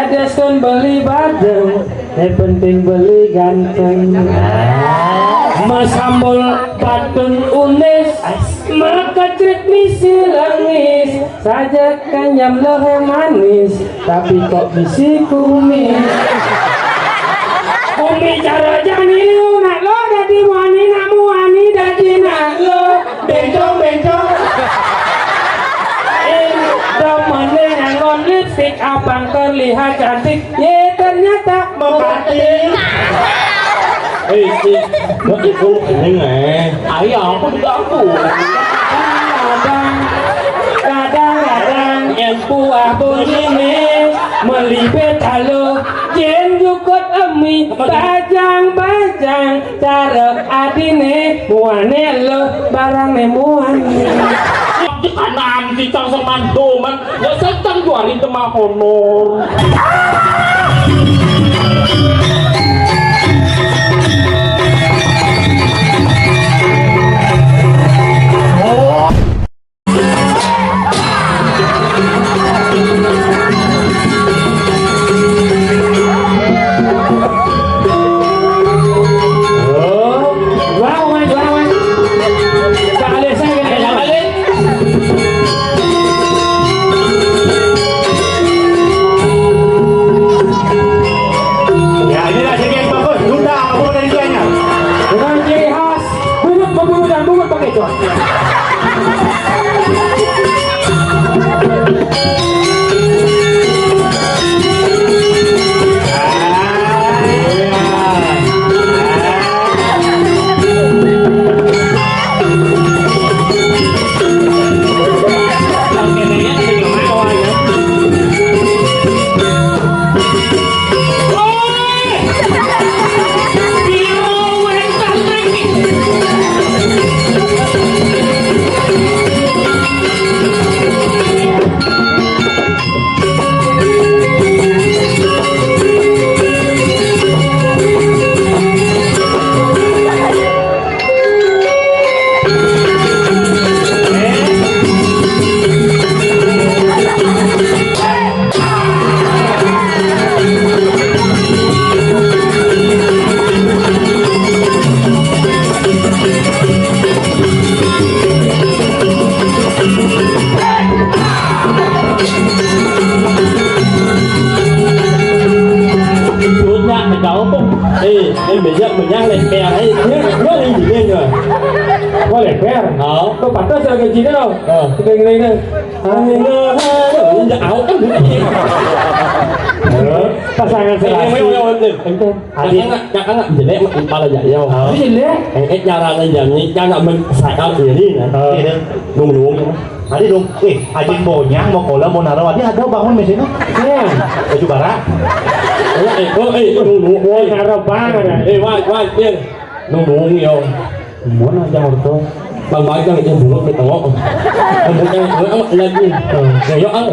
Adeskan beli badeng, yang penting beli ganteng. Masambol batun unis, maka trik misi langis. Saja kanyam leher manis, tapi kok bisi kumis. Kumi cara jani lu nak lo dadi wani namu wani dadi nak lo bencong. Domane ngangon lipstick abang terlihat cantik, ye ternyata membatik. Nó itu ini ayah aku juga aku. Kadang-kadang empu abon ini melibet halo jen jukut emi bajang cara adine muane lo barang muane. Di kanan di tang semandu man, ya setang jualin temah honor. Mình nhắc lên bè ấy, nhớ lên gì lên rồi. Có lẽ bè. Có bắt tới giờ cái gì đó đâu. Cái này này. Áo tắm được gì? Pasangan serasi. Jangan nak jelek mak kepala jauh. Jelek. Cái nhà ra đây giờ như nhà nào mình xài áo gì đi nè. Nung. Tadi dong, ajin bonyang mau kola mau naruh dia ada bangun mesin ya, baju bara. Nung naruh banget. Wah, dia nung nhiều. Muốn aja orto. Bang yang buruk di tengok. Kemudian lagi. Kayak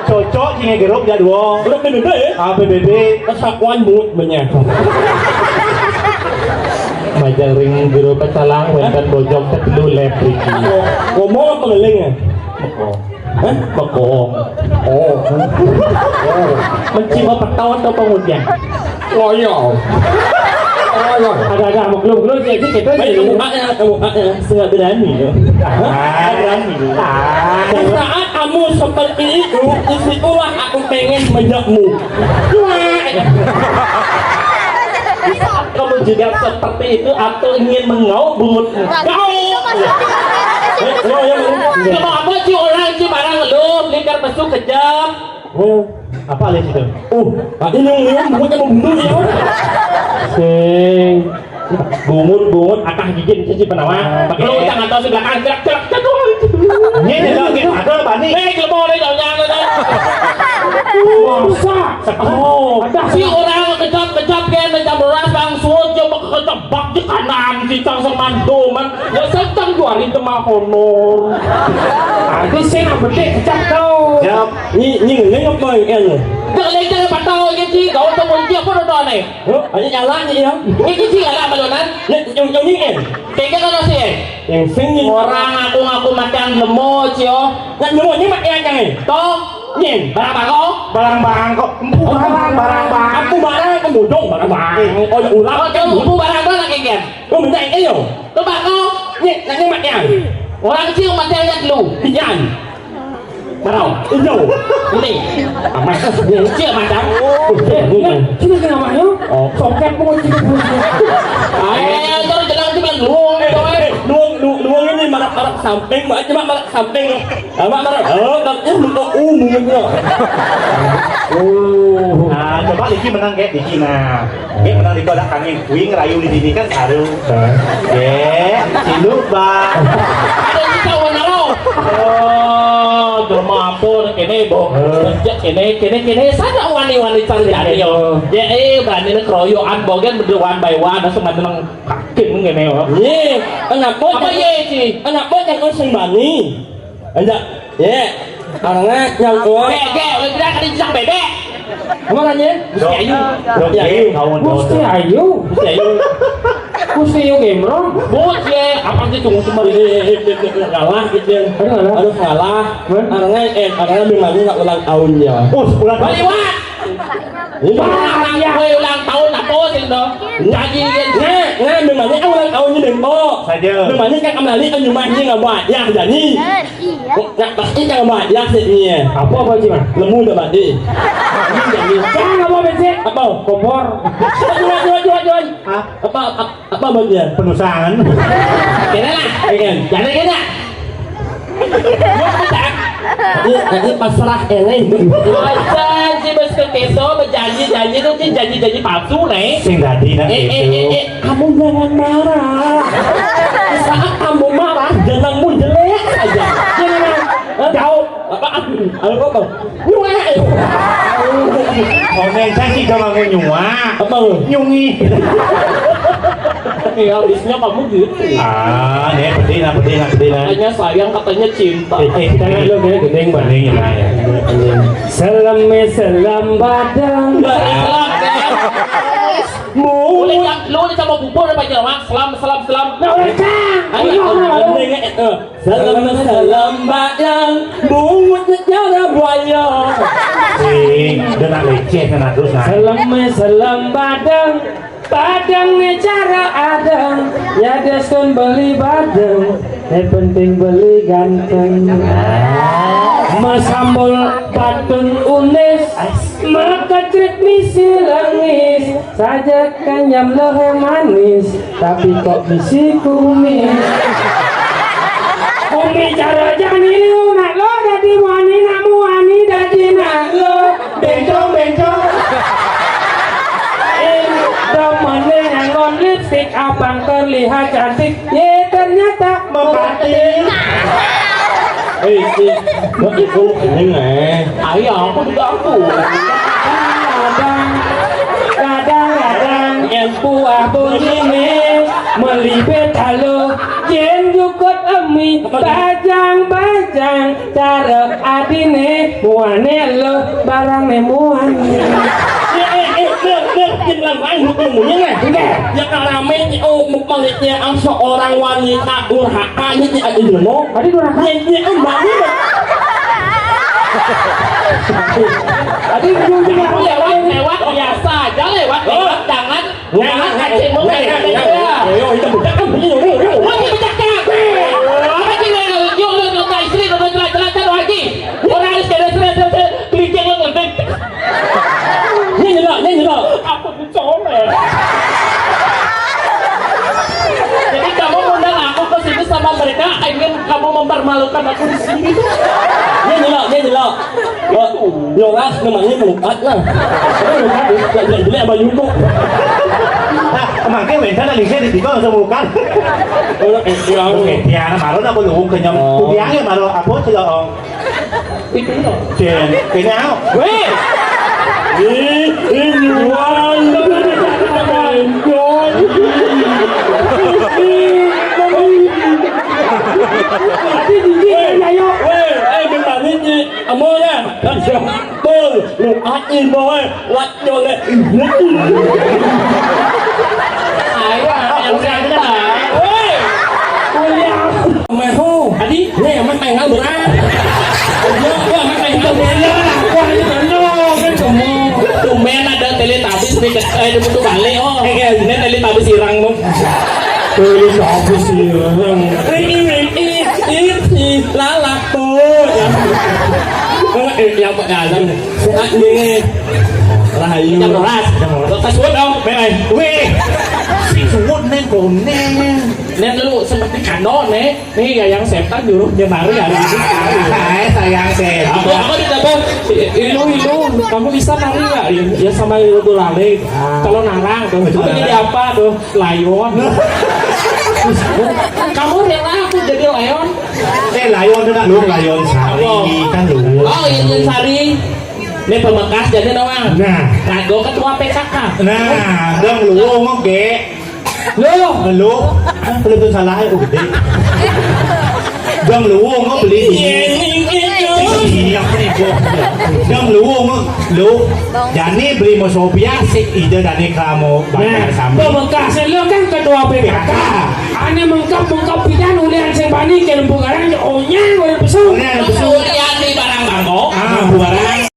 Cocok sih ngegerok ya dua. Udah PBB ya? PBB. Kesatuan mulut banyak. Majaring biro pecalang wentan bojong kedua leprik. Ngomong apa ngeling ya? Beko. Mencium petawat atau pengujian? Loyol. Ada maklum sih kita Baik kamu setengah berani ya. Berani. Saat kamu seperti itu, disitulah aku pengen menjakmu. Di saat kamu juga seperti itu, aku ingin mengau bungut kau. Kenapa sih orang sih barang lu lingkar masuk kejam? Apa alias itu? Ini bungut mau bunuh ya. sing bungut akah gigit sih penawar. Lu jangan tahu sebelah kanan gerak Ini lagi ada bani. Kalau boleh jangan ada. Ada si orang kejap kan macam beras bang sujo kejebak di kanan si cang semandu man. Ya sedang jualin temah honor. Aku sing bedek kejap kau. Siap. Ni ngapa en? Jangan jangan patau cái chi cậu tao muốn chia phát đồ này. Anh jalan gì không? Cái chi là apa donan? Yang ni en. Kayak kan sih. Yang sing orang aku macam lemo cio. Kan lemo ni mak yang jangan. Toh nhìn bà có barang-barang kok barang-barang aku barang kamu dong barang oh ya ulang kamu barang đó là cái kèm tôi mình dạy cái nhiều các bạn có nhìn là cái mặt nhà orang kecil mati aja dulu jangan barang itu ini mày chưa mà đắng chứ cái nào mà nhá sống kẹp môi chứ tôi jalan cuma luang luang ini malah samping mbak cuma malah samping mbak malah katanya mentok umumnya coba Diki menang kayak Diki menang di kodak kami wing rayu di sini kan baru si lupa ada yang tahu naro cuma apa kene bo kene saja wani cari yo ya berani nak keroyokan bogen berduaan by one dan semua tenang kakin ngene yo ye anak bos apa ye sih anak bos yang kau sembani aja ye orangnya yang tua udah tidak kali jang bebek makanya Gusti Ayu Gusti Ayu Gusti Ayu Gemrong bos ye apa sih cuma kalah gitu aduh kalah orangnya memangnya nggak ulang tahun ya ulang balik wah ulang tahun apa sih dong jadi memangnya ulang tahunnya demo saja memangnya kan kembali kan cuma ini nggak buat ya jadi nggak pasti jangan buat ya sih apa sih mah lemu udah mati jangan nggak mau becek apa kompor jual apa bagian penusangan kena lah jangan kena Nanti pasrah ini janji bos kekeso berjanji itu janji palsu nih sing tadi kamu jangan marah saat kamu marah janganmu jelek aja jangan jauh apa nyuek Oneng saya sih kalau mau nyuak apa nyungi ya habisnya kamu gitu nih pedih lah katanya sayang katanya cinta jangan lo gedeng banding ya selam badang boleh kan lu ini sama bubur apa aja mak selam salam badang bungutnya cara buaya udah nak leceh kan terus selam badang cara adang ya deskon beli badang yang penting beli ganteng masambol batun unis maka trik misi langis saja kenyam lehe manis tapi kok bisi kumis umi cara jani nak lo dadi wani namu wani dadi nak lo bencong temennya nyangon lipstick abang terlihat cantik ye ternyata membatik nó chỉ có cái này ai không có được kadang yang buah bunyi melibet halo jen jukut emi bajang cara adine muane lo barang muane Jangan làm anh hukumnya nggak? Yang rame mukanya seorang wanita durhaka ini ada di mana? Tadi durhaka. Ini banget. Tadi lewat biasa aja lewat jangan ngaceng mungkin. Yo itu budak kan begini yo. Lagi budak kan. Apa sih yo istri jalan lagi. Orang harus klikeng lo ngerti. Ini loh. Apa tuh comel? Jadi kamu undang aku ke sini sama mereka ingin kamu mempermalukan aku di sini. Ini loh. Yo ras memangnya melukat lah. Jangan beli apa yuko. Makanya wentan ada lihat di tiga langsung bukan. Oke, tiada malu nak belum kenyang. Kubiangnya malu apa sih dong? Itu loh. Jen, kenyang. Weh. Ini Mày hô, đi, nè, mày mày ngang bữa ra. Mày mày ngang bữa ra. Ini butuh balik oh. Ini tadi tahu sirang dong. Tulis apa sih orang? Ini lalak tuh. Yang pegatan. Ini Rahayu. jam 12. Lo tas dong, main. Weh, si suwun neng kone. Nên lu seperti kanon nih ya yang setan dulu dia baru ya Sayang saya. aku ditanya ilu kamu bisa nari nggak ya sama ilu tuh lari kalau narang tuh itu jadi apa tuh lion kamu rela aku jadi lion Layon itu nak lu layon sari kan lu. oh Injil Sari ini pembekas jadi nawang Nah, rago ketua PKK nah, dong lu ngomong ke. Lu, belum tuh salah aku gede. Dong lu ngomong beli ini. Yang penipu. Dong lu ngomong lu. Jadi beli Mosopia sih ide dari kamu bayar sama. Pembekas lo kan ketua PKK. Ane mengkap pidan ulian sebani ke lembu garang